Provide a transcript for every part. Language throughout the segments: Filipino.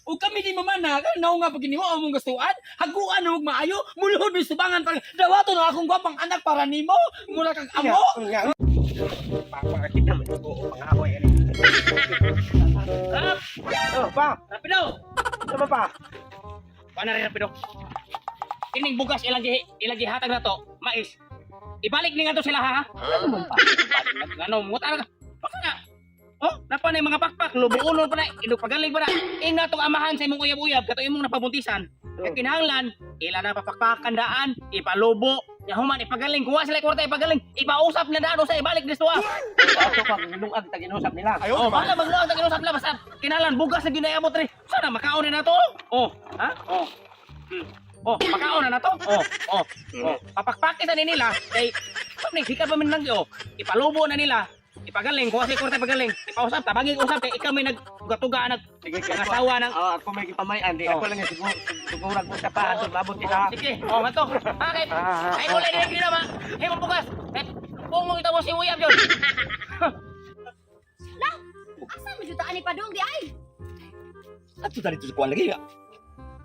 O kami di mamana, kanaw nga pag mo among gastuan, haguan na maayo, mulhod ni subangan para dawato na akong gwapang anak para nimo, mula kang amo. Papakita mo ko pangahoy ani. Rap! Oh, pa. Rapido! Ano pa? Paano rin rapido? Kining bugas ilagi hatag na to, mais. Ibalik ni nga to sila ha? Ano mo pa? Ano mo talaga? Baka na. Oh, napanay mga pakpak, lubuunon pa na, inupagaling pa na. Inga tong amahan sa imong uyab-uyab, kato imong napabuntisan. Kaya kinahanglan, ila na papakpakan daan, ipalubo, yahuman, ipagaling, kuha sila kwarta, ipagaling, ipausap na daan, sa ibalik dito ah. Ako pa nungag tag-inusap nila. Oh, bala magluag ang inusap nila, basta kinahanglan, bugas na ginayabot rin. Sana, makaon na to. Oh, ha? Oh. Oh, makaon na to. Oh. Papakpakin na nila, kay, hika pa min lang yun, ipalubo na nila. Ipagaling, kuha si Korte pagaling. Ipausap, tabaging usap kay ikaw may nagtuga asawa ng Ako may kipamayan, di ako lang siguro ko sa pa ato labot kita. sige. Oh, mato. Bakit? Ay mo lang din na ma. Hey, bukas. Kung mo kita mo si Uyab yon. Lah, asa mo jutaan ni Padong di ay? At ito dito sa kuwan lagi nga.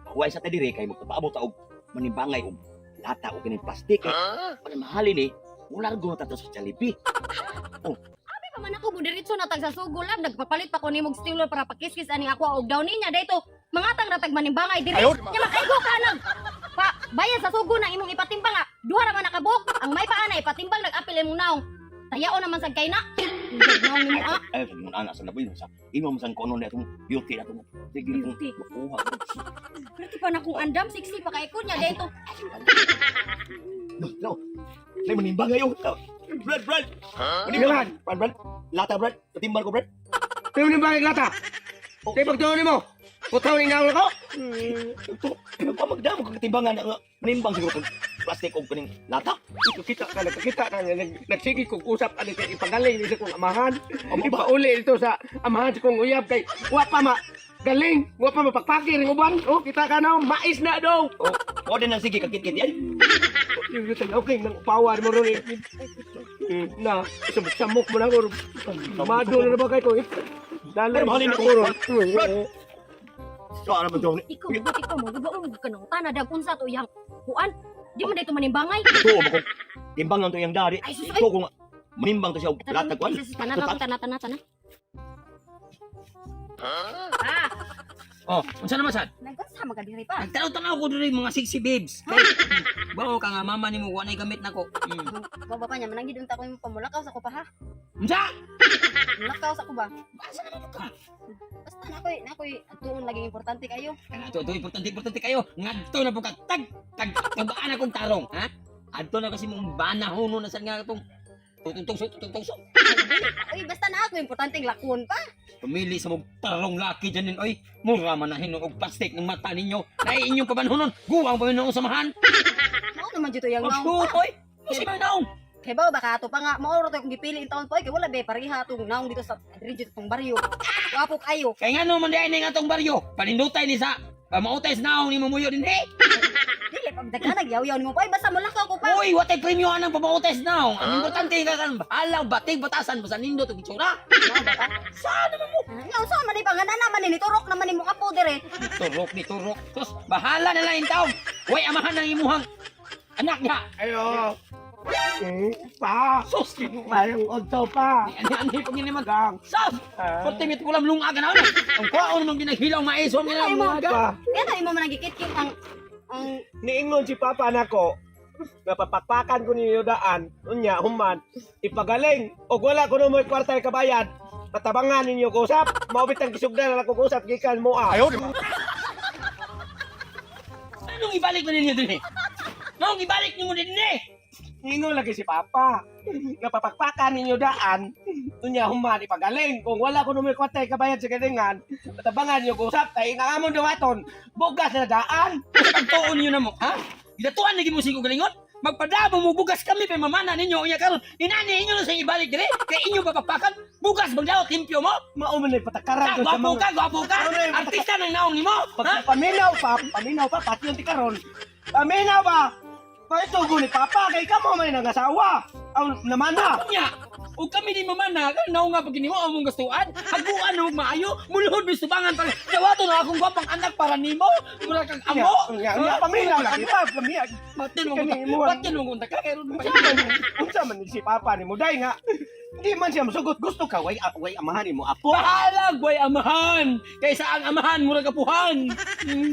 Huwag sa tadiri kay magpapaabot og manimbangay og lata o ganing plastik. Para mahalin wala rin guna tato sa Jollibee. Abi pa man ako budiritso na tag sa sugol lang nagpapalit pa ko nimog steamer para pakiskis ani ako og daw ninya dayto. Mangatang ratag manimbangay diri. Nya makaigo ka nag. Pa, bayan sa sugo na imong ipatimbang nga. Duha ra man nakabuk. Ang may paana ipatimbang nag-apil imong naong. Tayao naman sad kay na. Naong nimo ah. Ay, sa mga anak sa laboy sa imam sa kono na itong beauty na itong sige itong Beauty. makuha. Pero pa na kung andam sexy pa kay ko nya dayto. No. May manimbangay yung Brad. Manimbang. Brad. Lata, Brad. Patimbal ko, Brad. Pero ni balik lata. Kay pagtuon nimo. Putaw ni naon ako. Ito, pamagdamo kang timbangan nga manimbang siguro kung plastic o kaning lata. Kita ka nagsige kong usap ani kay ipagaling ni sa kong amahan. Ipauli ito sa amahan sa kong uyab kay wa pa ma galing, wa pa mapakpaki ring uban. Oh, kita ka na mais na daw. O din ang sige kakit-kit yan. Yung kita okay nang power mo ron. Na, samok mo na ko. Madol na ba kay ko? Dali Pero mahalin ako ako, ron. So, alam mo ito. Ikaw mo gubaon kanang tana dag unsa to yang kuan. Di man dayto manimbangay. Ito, ako. Timbangan to yung dari. Ay, sus, Ito kung manimbang to siya lata ko. Tanah. Ah, Oh, unsa naman sad? nagkasama ka diri pa. Nagtanaw-tanaw ko diri mga sexy babes. Bawo ka nga mama nimo wa nay gamit nako. Baba pa niya manang gidunta ko yung pamulakaw sa ko pa ha. Unsa? Mulakaw sa ko ba? Asa naman ka? Basta nakoy tuon laging importante kayo. Ito importante kayo. Ngadto na po ka tagbaan akong tarong, ha? Adto na kasi mong banahono na sad nga itong tutungso. Uy, basta na ako importante lakon pa. Pumili sa mong tarong laki dyan oy. Mura man na hinog og plastic ng mata ninyo. Nay inyong pabanhonon. Guwang pa ng samahan. Mao naman dito yung Mas naong. oy. Kasi may naong. Kay ba baka ato pa nga maoro to kung gipili in taon po kay wala be pareha tong naong dito sa diri tong baryo. Wapo kayo. Kaya nga naman dahil nga itong baryo. Panindutay ni sa pamautay sa naong ni mamuyo din Dili pa daghan yaw-yaw nimo pa basta mulakaw ko pa. Uy, watay premyo anang pamautay sa naong. Ang importante ka kan bahalang batig batasan basta nindot og itsura. Saan naman mo? Nga usa man di pangana naman ni turok naman nimo apo dire. Turok. Tos, bahala na lang yung taong. Uy, amahan ng imuhang anak niya. Ayo. Pa. Sus, Mayang odto pa. ani pag yun naman. Sus, 40 minutes ko lang lungagan na ulit. Ang kwaon naman ginaghilaw maison nila lungagan. Pa. Kaya imo man gikit-kit ang Niingon si Papa nako. Napapakpakan ko ninyo daan. Unya, human. Ipagaling. O wala ko mo kwarta kabayad. Patabangan ninyo ko usap. Maubit ang kisugdan na ako usap. Gikan mo ah. Anong ibalik mo ninyo din eh? Anong ibalik niyo mo din eh? Ningon lagi si Papa. Napapakpakan ninyo daan. Unya, human. Ipagaling. Kung wala ko mo kwarta kabayad sa galingan. Patabangan ninyo ko usap. Kaya nga amon dawaton. Bugas na daan. Pagtuon niyo na mo, ha? Gidatuan lagi mo sing galingon? Magpadabo mo bugas kami pa mamana ninyo unya karon. Inani inyo na sa ibalik dire. Kay inyo papapakan bugas magdawat limpyo mo. Mauman na patakaran ko sa Gwapo ka. Artista ng naong nimo, ha? Paminaw pa, pati yung tikaron. Paminaw ba? Paitugo ni Papa, kay ka mo may nangasawa. Ang naman na. Nya, ug kami di mamana kan naw nga pag ginimo among gastuan. Haguan og maayo, mulhod mi subangan pa. Dawato na akong gwapang anak para nimo. Mura kang amo. Nga pamilya lagi pa, pamilya. Batin mo Kanimo, batin mo unta ka kay ron. Unsa man ni si papa ni mo day nga. Di man siya masugot gusto ka way amahan mo apo. Bahalag boy amahan. Kaysa ang amahan mura kapuhan.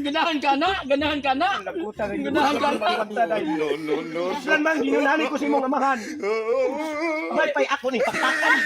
Ganahan ka na, ganahan ka na. Lagutan rin Ganahan ka na. No. Plan man ginunani ko si mong amahan. Bay pay ako ni patakan.